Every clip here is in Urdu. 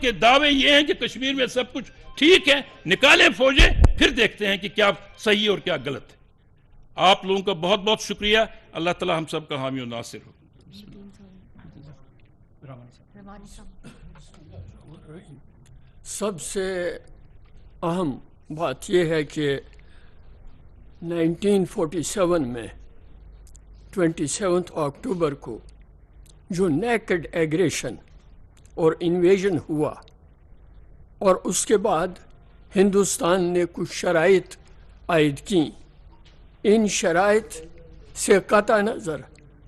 کہ دعوے یہ ہیں کہ کشمیر میں سب کچھ ٹھیک ہے، نکالیں فوجیں، پھر دیکھتے ہیں کہ کیا صحیح اور کیا غلط ہے۔ آپ لوگوں کا بہت بہت شکریہ، اللہ تعالی ہم سب کا حامی و ناصر ہو۔ سب سے اہم بات یہ ہے کہ 1947 میں 27 اکتوبر کو جو نیکڈ ایگریشن اور انویژن ہوا، اور اس کے بعد ہندوستان نے کچھ شرائط عائد کیں، ان شرائط سے قطع نظر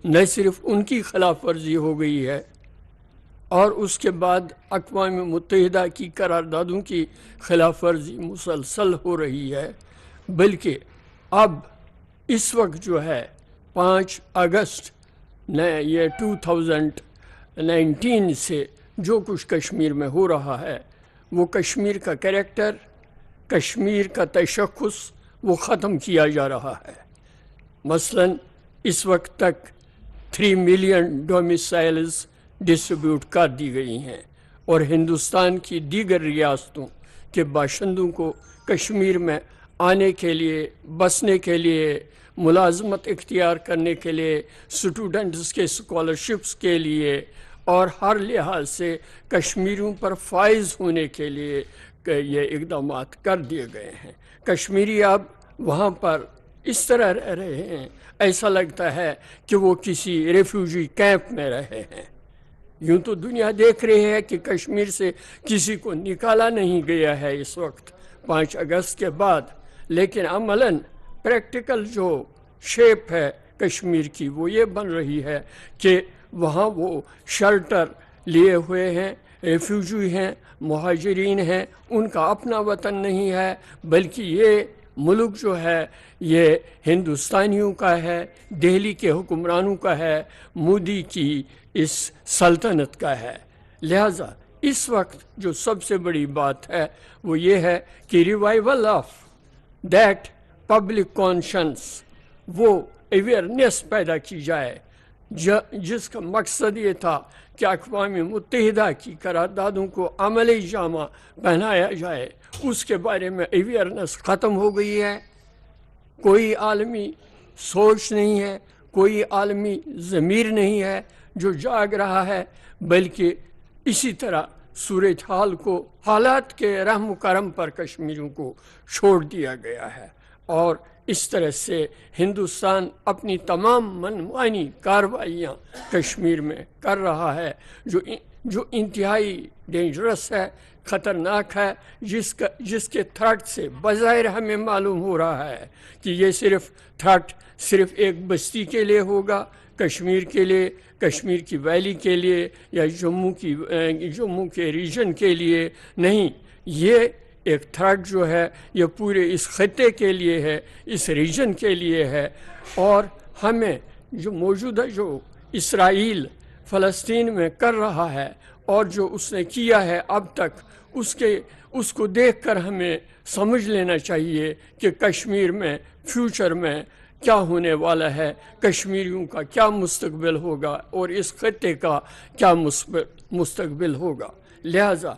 نہ صرف ان کی خلاف ورزی ہو گئی ہے اور اس کے بعد اقوام متحدہ کی قراردادوں کی خلاف ورزی مسلسل ہو رہی ہے، بلکہ اب اس وقت جو ہے 5 اگست یہ 2019 سے جو کچھ کشمیر میں ہو رہا ہے وہ کشمیر کا کریکٹر، کشمیر کا تشخص وہ ختم کیا جا رہا ہے۔ مثلا اس وقت تک 3 ملین ڈومیسائلز ڈسٹریبیوٹ کر دی گئی ہیں، اور ہندوستان کی دیگر ریاستوں کے باشندوں کو کشمیر میں آنے کے لیے، بسنے کے لیے، ملازمت اختیار کرنے کے لیے، اسٹوڈنٹس کے اسکالرشپس کے لیے اور ہر لحاظ سے کشمیریوں پر فائز ہونے کے لیے یہ اقدامات کر دیے گئے ہیں۔ کشمیری اب وہاں پر اس طرح رہ رہے ہیں، ایسا لگتا ہے کہ وہ کسی ریفیوجی کیمپ میں رہے ہیں۔ یوں تو دنیا دیکھ رہی ہے کہ کشمیر سے کسی کو نکالا نہیں گیا ہے اس وقت 5 اگست کے بعد، لیکن عملاً پریکٹیکل جو شیپ ہے کشمیر کی وہ یہ بن رہی ہے کہ وہاں وہ شیلٹر لیے ہوئے ہیں، ریفیوجی ہیں، مہاجرین ہیں، ان کا اپنا وطن نہیں ہے، بلکہ یہ ملک جو ہے یہ ہندوستانیوں کا ہے، دہلی کے حکمرانوں کا ہے، مودی کی اس سلطنت کا ہے۔ لہذا اس وقت جو سب سے بڑی بات ہے وہ یہ ہے کہ revival of that public conscience, وہ اویئرنیس پیدا کی جائے، جس کا مقصد یہ تھا کہ اقوام متحدہ کی قراردادوں کو عملی جامہ پہنایا جائے۔ اس کے بارے میں اویئرنیس ختم ہو گئی ہے، کوئی عالمی سوچ نہیں ہے، کوئی عالمی ضمیر نہیں ہے جو جاگ رہا ہے، بلکہ اسی طرح صورتحال کو حالات کے رحم و کرم پر کشمیریوں کو چھوڑ دیا گیا ہے، اور اس طرح سے ہندوستان اپنی تمام منمانی کارروائیاں کشمیر میں کر رہا ہے جو انتہائی ڈینجرس ہے، خطرناک ہے، جس کے تھرٹ سے بظاہر ہمیں معلوم ہو رہا ہے کہ یہ تھرٹ صرف ایک بستی کے لیے ہوگا، کشمیر کے لیے، کشمیر کی ویلی کے لیے یا جموں کے ریجن کے لیے نہیں، یہ ایک تھرٹ جو ہے یہ پورے اس خطے کے لیے ہے، اس ریجن کے لیے ہے، اور ہمیں جو موجودہ جو اسرائیل فلسطین میں کر رہا ہے اور جو اس نے کیا ہے اب تک، اس کو دیکھ کر ہمیں سمجھ لینا چاہیے کہ کشمیر میں فیوچر میں کیا ہونے والا ہے، کشمیریوں کا کیا مستقبل ہوگا اور اس خطے کا کیا مستقبل ہوگا۔ لہذا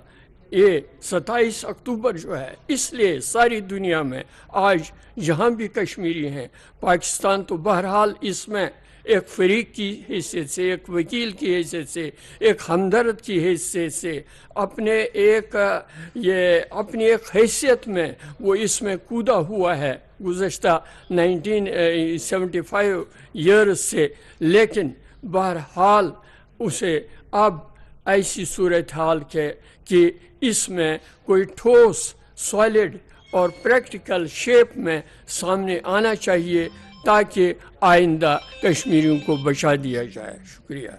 یہ 27 اکتوبر جو ہے اس لیے ساری دنیا میں آج جہاں بھی کشمیری ہیں، پاکستان تو بہرحال اس میں ایک فریق کی حیثیت سے، ایک وکیل کی حیثیت سے، ایک ہمدرد کی حیثیت سے، اپنی ایک حیثیت میں وہ اس میں کودا ہوا ہے گزشتہ 1975 ایئرز سے، لیکن بہرحال اسے اب ایسی صورتحال کہ اس میں کوئی ٹھوس، سالڈ اور پریکٹیکل شیپ میں سامنے آنا چاہیے تاکہ آئندہ کشمیریوں کو بچا دیا جائے۔ شکریہ۔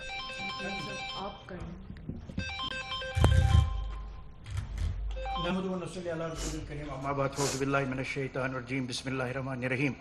بسم اللہ الرحمن الرحیم۔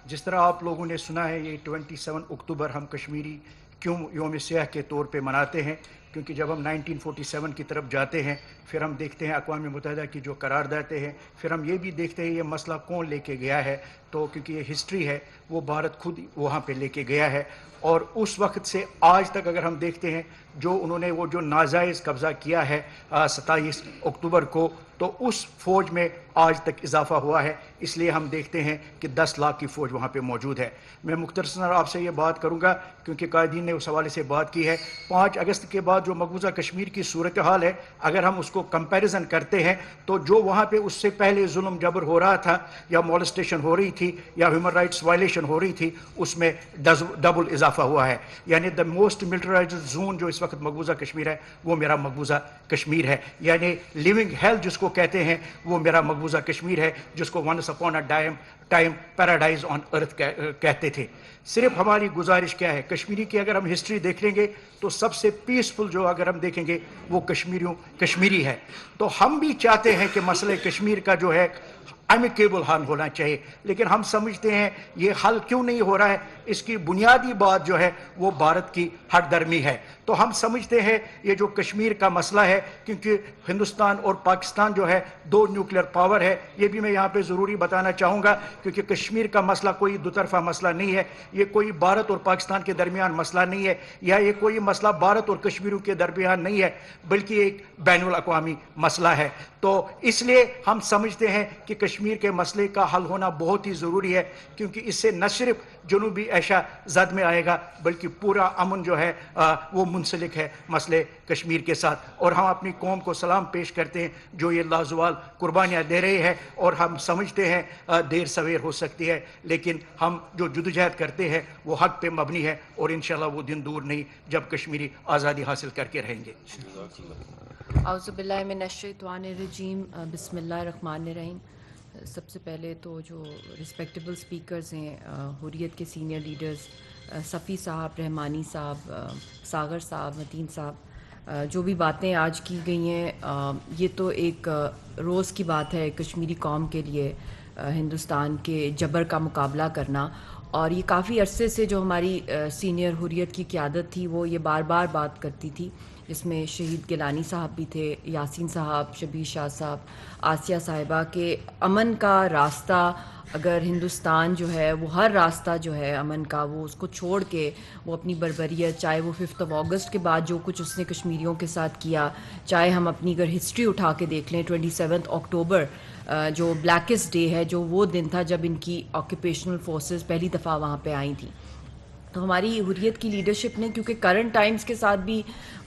جس طرح آپ لوگوں نے سنا ہے، یہ 27 اکتوبر ہم کشمیری کیوں یوم سیاہ کے طور پہ مناتے ہیں؟ کیونکہ جب ہم 1947 کی طرف جاتے ہیں پھر ہم دیکھتے ہیں اقوام متحدہ کی جو قراردادیں ہیں، پھر ہم یہ بھی دیکھتے ہیں یہ مسئلہ کون لے کے گیا ہے، تو کیونکہ یہ ہسٹری ہے وہ بھارت خود وہاں پہ لے کے گیا ہے، اور اس وقت سے آج تک اگر ہم دیکھتے ہیں جو انہوں نے وہ جو ناجائز قبضہ کیا ہے 27 اکتوبر کو, تو اس فوج میں آج تک اضافہ ہوا ہے. اس لیے ہم دیکھتے ہیں کہ 10 لاکھ کی فوج وہاں پہ موجود ہے. میں مختصراً آپ سے یہ بات کروں گا کیونکہ قائدین نے اس حوالے سے بات کی ہے. 5 اگست کے بعد جو مقبوضہ کشمیر کی صورتحال ہے, اگر ہم اس کو کمپیریزن کرتے ہیں تو جو وہاں پہ اس سے پہلے ظلم جبر ہو رہا تھا یا مولسٹیشن ہو رہی تھی یا ہیومن رائٹس وائلیشن ہو رہی تھی, اس میں ڈبل اضافہ ہوا ہے. یعنی دا موسٹ ملٹرائزڈ زون جو اس وقت مقبوضہ کشمیر ہے وہ میرا مقبوضہ کشمیر ہے. یعنی لیونگ ہیل جس کو کہتے ہیں وہ میرا مقبوضہ کشمیر ہے, جس کو once upon a time paradise on earth کہتے تھے. صرف ہماری گزارش کیا ہے, کشمیری کی اگر ہم ہسٹری دیکھ لیں گے تو سب سے پیسفل جو اگر ہم دیکھیں گے وہ کشمیری ہے. تو ہم بھی چاہتے ہیں کہ مسئلہ کشمیر کا جو ہے امیکیبل حل ہونا چاہیے, لیکن ہم سمجھتے ہیں یہ حل کیوں نہیں ہو رہا ہے. اس کی بنیادی بات جو ہے وہ بھارت کی ہٹ درمی ہے. تو ہم سمجھتے ہیں یہ جو کشمیر کا مسئلہ ہے, کیونکہ ہندوستان اور پاکستان جو ہے 2 نیوکلیئر پاور ہے, یہ بھی میں یہاں پہ ضروری بتانا چاہوں گا, کیونکہ کشمیر کا مسئلہ کوئی دو طرفہ مسئلہ نہیں ہے, یہ کوئی بھارت اور پاکستان کے درمیان مسئلہ نہیں ہے, یا یہ کوئی مسئلہ بھارت اور کشمیروں کے درمیان نہیں ہے, بلکہ ایک بین الاقوامی مسئلہ ہے. تو اس لیے ہم سمجھتے ہیں کہ کشمیر کے مسئلے کا حل ہونا بہت ہی ضروری ہے, کیونکہ اس سے نہ صرف جنوبی ایشیا زد میں آئے گا بلکہ پورا امن جو ہے وہ منسلک ہے مسئلے کشمیر کے ساتھ. اور ہم اپنی قوم کو سلام پیش کرتے ہیں جو یہ لازوال قربانیاں دے رہے ہیں, اور ہم سمجھتے ہیں دیر سویر ہو سکتی ہے, لیکن ہم جو جدوجہد کرتے ہیں وہ حق پہ مبنی ہے, اور انشاءاللہ وہ دن دور نہیں جب کشمیری آزادی حاصل کر کے رہیں گے. اعوذ باللہ من الشیطان الرجیم, بسم اللہ الرحمن الرحیم. سب سے پہلے تو جو رسپیکٹیبل سپیکرز ہیں, حریت کے سینئر لیڈرز, صفی صاحب, رحمانی صاحب, ساغر صاحب, متین صاحب, جو بھی باتیں آج کی گئی ہیں یہ تو ایک روز کی بات ہے کشمیری قوم کے لیے ہندوستان کے جبر کا مقابلہ کرنا. اور یہ کافی عرصے سے جو ہماری سینئر حریت کی قیادت تھی وہ یہ بار بار بات کرتی تھی, جس میں شہید گیلانی صاحب بھی تھے, یاسین صاحب, شبیر شاہ صاحب, آسیہ صاحبہ, کہ امن کا راستہ اگر ہندوستان جو ہے وہ ہر راستہ جو ہے امن کا وہ اس کو چھوڑ کے وہ اپنی بربریت, چاہے وہ 5 اگست کے بعد جو کچھ اس نے کشمیریوں کے ساتھ کیا, چاہے ہم اپنی اگر ہسٹری اٹھا کے دیکھ لیں 27 اکتوبر جو بلیکسٹ ڈے ہے, جو وہ دن تھا جب ان کی آکوپیشنل فورسز پہلی دفعہ وہاں پہ آئی تھیں. تو ہماری حریت کی لیڈرشپ نے, کیونکہ کرنٹ ٹائمز کے ساتھ بھی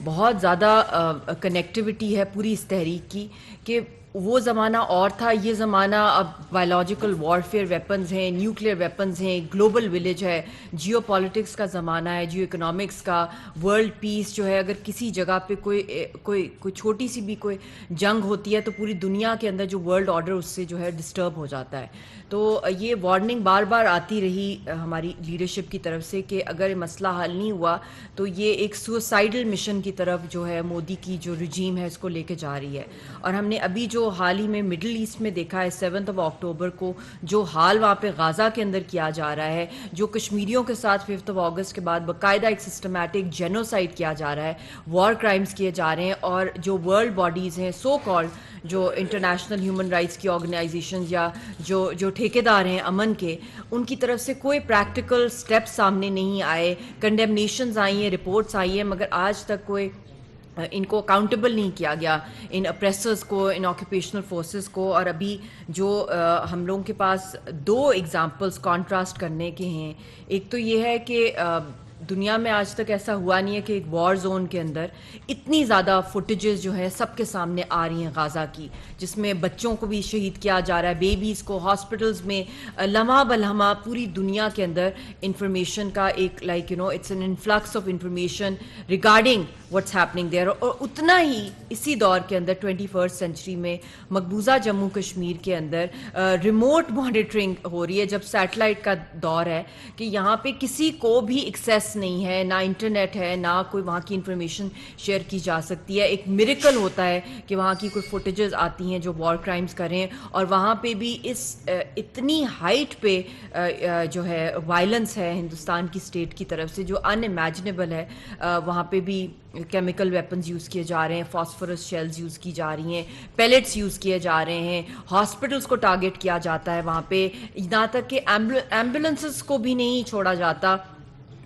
بہت زیادہ کنیکٹیوٹی ہے پوری اس تحریک کی, کہ وہ زمانہ اور تھا, یہ زمانہ اب بایولوجیکل وارفیئر ویپنز ہیں, نیوکلیئر ویپنز ہیں, گلوبل ولیج ہے, جیو پالیٹکس کا زمانہ ہے, جیو اکنامکس کا, ورلڈ پیس جو ہے, اگر کسی جگہ پہ کوئی چھوٹی سی بھی کوئی جنگ ہوتی ہے تو پوری دنیا کے اندر جو ورلڈ آرڈر اس سے جو ہے ڈسٹرب ہو جاتا ہے. تو یہ وارننگ بار بار آتی رہی ہماری لیڈرشپ کی طرف سے کہ اگر مسئلہ حل نہیں ہوا تو یہ ایک سوسائڈل مشن کی طرف جو ہے مودی کی جو رجیم ہے اس کو لے کے جا رہی ہے. اور ہم نے ابھی جو حال ہی میں مڈل ایسٹ میں دیکھا ہے 7 اکتوبر کو, جو حال وہاں پہ غازہ کے اندر کیا جا رہا ہے, جو کشمیریوں کے ساتھ 5 اگست کے بعد باقاعدہ ایک سسٹمیٹک جینوسائڈ کیا جا رہا ہے, وار کرائمز کیے جا رہے ہیں, اور جو ورلڈ باڈیز ہیں سو کالڈ جو انٹرنیشنل ہیومن رائٹس کی آرگنائزیشنز یا جو ٹھیکیدار ہیں امن کے, ان کی طرف سے کوئی پریکٹیکل سٹیپ سامنے نہیں آئے. کنڈیمنیشنز آئی ہیں, رپورٹس آئی ہیں, مگر آج تک کوئی ان کو اکاؤنٹیبل نہیں کیا گیا, ان اپریسرز کو, ان آکوپیشنل فورسز کو. اور ابھی جو ہم لوگوں کے پاس 2 ایگزامپلس کانٹراسٹ کرنے کے ہیں, ایک تو یہ ہے کہ دنیا میں آج تک ایسا ہوا نہیں ہے کہ ایک وار زون کے اندر اتنی زیادہ فوٹیجز جو ہیں سب کے سامنے آ رہی ہیں غازہ کی, جس میں بچوں کو بھی شہید کیا جا رہا ہے, بیبیز کو ہاسپٹلز میں, لمحہ بلمحہ پوری دنیا کے اندر انفارمیشن کا ایک it's an influx of information regarding what's happening there. اور اتنا ہی اسی دور کے اندر 21 سینچری میں مقبوضہ جموں کشمیر کے اندر ریموٹ مانیٹرنگ ہو رہی ہے, جب سیٹلائٹ کا دور ہے, کہ یہاں پہ کسی کو بھی ایکسیس نہیں ہے, نہ انٹرنیٹ ہے, نہ کوئی وہاں کی انفارمیشن شیئر کی جا سکتی ہے. ایک میریکل ہوتا ہے کہ وہاں کی کوئی فوٹیجز آتی ہیں جو وار کرائمز کر رہے ہیں, اور وہاں پہ بھی اس اتنی ہائٹ پہ جو ہے وائلنس ہے ہندوستان کی اسٹیٹ کی طرف سے جو ان امیجنیبل ہے. وہاں پہ بھی کیمیکل ویپنز یوز کیے جا رہے ہیں, فاسفورس شیلز یوز کی جا رہی ہیں, پیلٹس یوز کیے جا رہے ہیں, ہاسپٹلس کو ٹارگٹ کیا جاتا ہے وہاں پہ, یہاں تک کہ ایمبولینسز کو بھی نہیں چھوڑا جاتا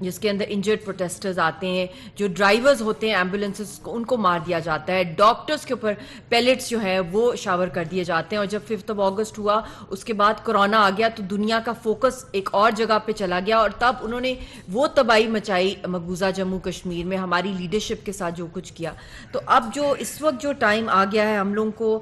جس کے اندر انجرڈ پروٹیسٹرز آتے ہیں, جو ڈرائیورز ہوتے ہیں ایمبولینسز کو ان کو مار دیا جاتا ہے, ڈاکٹرز کے اوپر پیلٹس جو ہیں وہ شاور کر دیے جاتے ہیں. اور جب 5 اگست ہوا اس کے بعد کرونا آ گیا تو دنیا کا فوکس ایک اور جگہ پہ چلا گیا, اور تب انہوں نے وہ تباہی مچائی مقبوضہ جموں کشمیر میں ہماری لیڈرشپ کے ساتھ جو کچھ کیا. تو اب جو اس وقت جو ٹائم آ گیا ہے, ہم لوگوں کو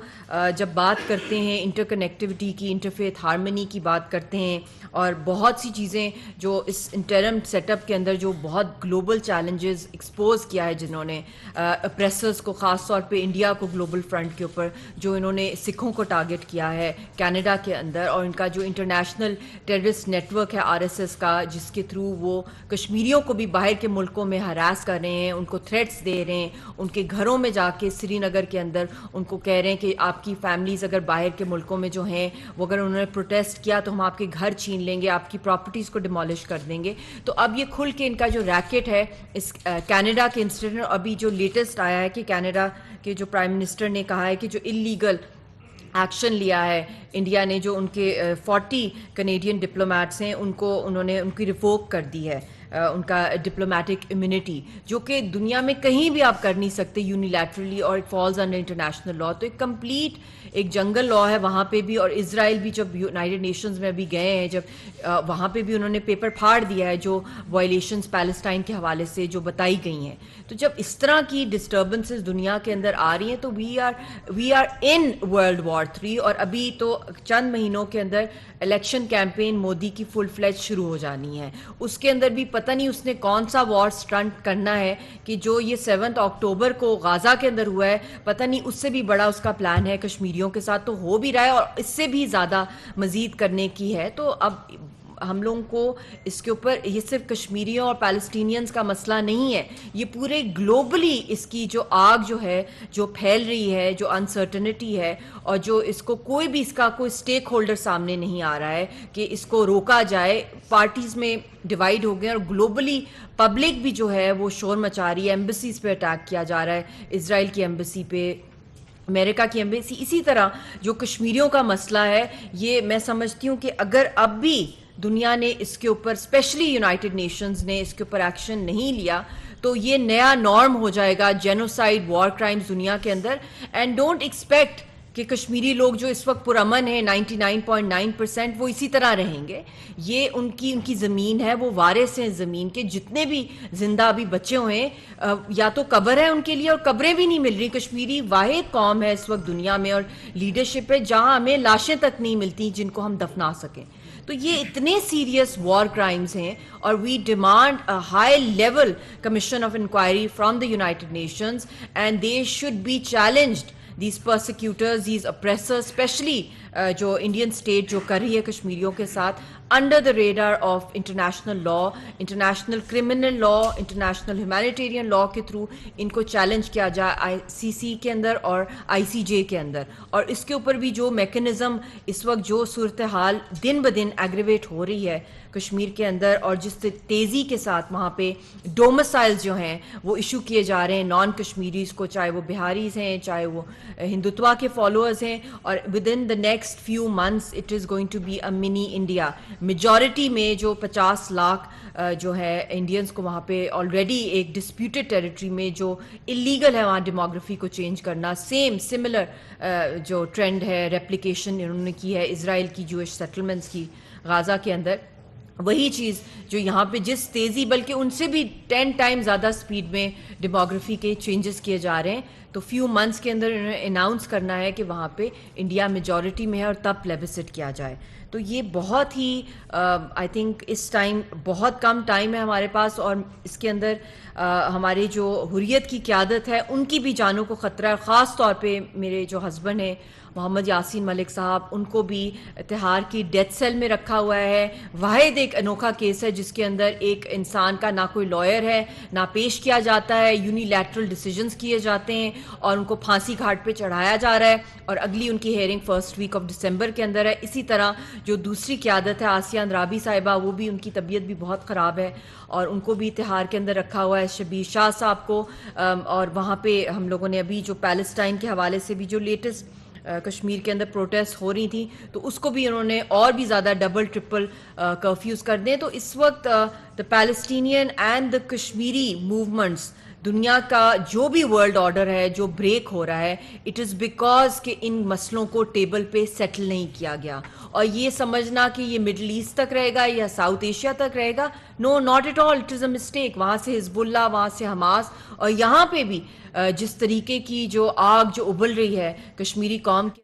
جب بات کرتے ہیں انٹر کنیکٹیوٹی کی, انٹرفیتھ ہارمنی کی بات کرتے ہیں, اور بہت سی چیزیں جو اس انٹرم سیٹ اپ کے اندر جو بہت گلوبل چیلنجز ایکسپوز کیا ہے جنہوں نے, اپریسرز کو خاص طور پہ انڈیا کو گلوبل فرنٹ کے اوپر, جو انہوں نے سکھوں کو ٹارگٹ کیا ہے کینیڈا کے اندر, اور ان کا جو انٹرنیشنل ٹیررسٹ نیٹ ورک ہے RSS کا, جس کے تھرو وہ کشمیریوں کو بھی باہر کے ملکوں میں ہراس کر رہے ہیں, ان کو تھریٹس دے رہے ہیں, ان کے گھروں میں جا کے سری نگر کے اندر ان کو کہہ رہے ہیں کہ آپ کی فیملیز اگر باہر کے ملکوں میں جو ہیں وہ اگر انہوں نے پروٹیسٹ کیا تو ہم آپ کے گھر چھین لیں گے, آپ کی پراپرٹیز کو ڈیمالش کر دیں گے. تو اب یہ کھل کے ان کا جو ریکٹ ہے اس کینیڈا کے انسٹنٹ, ابھی جو لیٹسٹ آیا ہے کہ کینیڈا کے جو پرائم منسٹر نے کہا ہے کہ جو انلیگل ایکشن لیا ہے انڈیا نے, جو ان کے 40 کینیڈین ڈپلومیٹس ہیں ان کو انہوں نے ان کی ریووک کر دی ہے ان کا ڈپلومیٹک امیونٹی, جو کہ دنیا میں کہیں بھی آپ کر نہیں سکتے یونیلیٹرلی, اور it falls under international law. تو ایک کمپلیٹ ایک جنگل لا ہے وہاں پہ بھی. اور اسرائیل بھی جب یونائٹڈ نیشنز میں بھی گئے ہیں, جب وہاں پہ بھی انہوں نے پیپر پھاڑ دیا ہے جو وائلیشنز پیلسٹائن کے حوالے سے جو بتائی گئی ہیں. تو جب اس طرح کی ڈسٹربنسز دنیا کے اندر آ رہی ہیں تو we are in world war 3, اور ابھی تو چند مہینوں کے اندر الیکشن کیمپین مودی کی فل فلیج شروع ہو جانی ہے. اس کے اندر بھی پتہ نہیں اس نے کون سا وار سٹنٹ کرنا ہے کہ جو یہ 7 اکتوبر کو غازہ کے اندر ہوا ہے, پتہ نہیں اس سے بھی بڑا اس کا پلان ہے کشمیریوں کے ساتھ, تو ہو بھی رہا ہے اور اس سے بھی زیادہ مزید کرنے کی ہے. تو اب ہم لوگوں کو اس کے اوپر یہ صرف کشمیریوں اور پیلسٹینینز کا مسئلہ نہیں ہے, یہ پورے گلوبلی اس کی جو آگ جو ہے جو پھیل رہی ہے, جو انسرٹنٹی ہے, اور جو اس کو کوئی بھی اس کا کوئی سٹیک ہولڈر سامنے نہیں آ رہا ہے کہ اس کو روکا جائے. پارٹیز میں ڈیوائیڈ ہو گئے, اور گلوبلی پبلک بھی جو ہے وہ شور مچا رہی ہے, ایمبیسیز پہ اٹیک کیا جا رہا ہے, اسرائیل کی ایمبیسی پہ, امریکہ کی ایمبیسی. اسی طرح جو کشمیریوں کا مسئلہ ہے, یہ میں سمجھتی ہوں کہ اگر اب بھی دنیا نے اس کے اوپر اسپیشلی یونائٹڈ نیشنز نے اس کے اوپر ایکشن نہیں لیا تو یہ نیا نارم ہو جائے گا جینوسائیڈ وار کرائمز دنیا کے اندر. اینڈ ڈونٹ ایکسپیکٹ کہ کشمیری لوگ جو اس وقت پرامن ہیں 99.9% وہ اسی طرح رہیں گے. یہ ان کی زمین ہے, وہ وارث ہیں زمین کے. جتنے بھی زندہ ابھی بچے ہوئے ہیں یا تو قبر ہے ان کے لیے, اور قبریں بھی نہیں مل رہی. کشمیری واحد قوم ہے اس وقت دنیا میں, اور لیڈرشپ ہے جہاں ہمیں لاشیں تک نہیں ملتی جن کو ہم دفنا سکیں. تو یہ اتنے سیریس وار کرائمز ہیں, اور we demand high level commission of inquiry from the United Nations, and they should be challenged. these persecutors, these oppressors, especially جو انڈین اسٹیٹ جو کر رہی ہے کشمیریوں کے ساتھ under the radar of international law, international criminal law, international humanitarian law کے تھرو ان کو چیلنج کیا جائے ICC کے اندر اور ICJ کے اندر. اور اس کے اوپر بھی جو میکنزم اس وقت جو صورتحال دن بدن ایگریویٹ ہو رہی ہے کشمیر کے اندر, اور جس تیزی کے ساتھ وہاں پہ ڈومسائلز جو ہیں وہ ایشو کیے جا رہے ہیں نان کشمیریز کو, چاہے وہ بہاریز ہیں, چاہے وہ ہندوتوا کے فالوورز ہیں, اور within the next few months it is going to be a mini India. Majority میں جو 50 لاکھ جو ہے انڈینز کو وہاں پہ آلریڈی ایک ڈسپیوٹڈ ٹیریٹری میں جو اللیگل ہے وہاں ڈیموگرافی کو چینج کرنا, سملر جو ٹرینڈ ہے ریپلیکیشن انہوں نے کی ہے اسرائیل کی جوئش سیٹلمنٹس کی غازہ کے اندر, وہی چیز جو یہاں پہ جس تیزی بلکہ ان سے بھی 10 ٹائم زیادہ سپیڈ میں ڈیموگرافی کے چینجز کیے جا رہے ہیں. تو فیو منتھس کے اندر انہوں نے اناؤنس کرنا ہے کہ وہاں پہ انڈیا میجورٹی میں ہے اور تب پلیبسٹ کیا جائے. تو یہ بہت ہی آئی تھنک اس ٹائم بہت کم ٹائم ہے ہمارے پاس, اور اس کے اندر ہماری جو حریت کی قیادت ہے ان کی بھی جانوں کو خطرہ ہے. خاص طور پہ میرے جو ہسبینڈ ہیں محمد یاسین ملک صاحب, ان کو بھی تہاڑ کی ڈیتھ سیل میں رکھا ہوا ہے. واحد ایک انوکھا کیس ہے جس کے اندر ایک انسان کا نہ کوئی لائر ہے, نہ پیش کیا جاتا ہے, یونیلیٹرل ڈیسیجنز کیے جاتے ہیں اور ان کو پھانسی گھاٹ پہ چڑھایا جا رہا ہے, اور اگلی ان کی ہیئرنگ 1 ویک آف دسمبر کے اندر ہے. اسی طرح جو دوسری قیادت ہے آسیہ اندرابی صاحبہ, وہ بھی ان کی طبیعت بھی بہت خراب ہے اور ان کو بھی تہاڑ کے اندر رکھا ہوا ہے. شبیر شاہ صاحب کو, اور وہاں پہ ہم لوگوں نے ابھی جو پیلسٹائن کے حوالے سے بھی جو لیٹسٹ کشمیر کے اندر پروٹیسٹ ہو رہی تھیں تو اس کو بھی انہوں نے اور بھی زیادہ ڈبل ٹرپل کرفیوز کر دیں. تو اس وقت the Palestinian and the Kashmiri movements, دنیا کا جو بھی ورلڈ آرڈر ہے جو بریک ہو رہا ہے, اٹ از بیکاز کہ ان مسئلوں کو ٹیبل پہ سیٹل نہیں کیا گیا. اور یہ سمجھنا کہ یہ مڈل ایسٹ تک رہے گا یا ساؤتھ ایشیا تک رہے گا, no not at all, it is a mistake. وہاں سے حزب اللہ, وہاں سے حماس, اور یہاں پہ بھی جس طریقے کی جو آگ جو ابل رہی ہے کشمیری قوم کی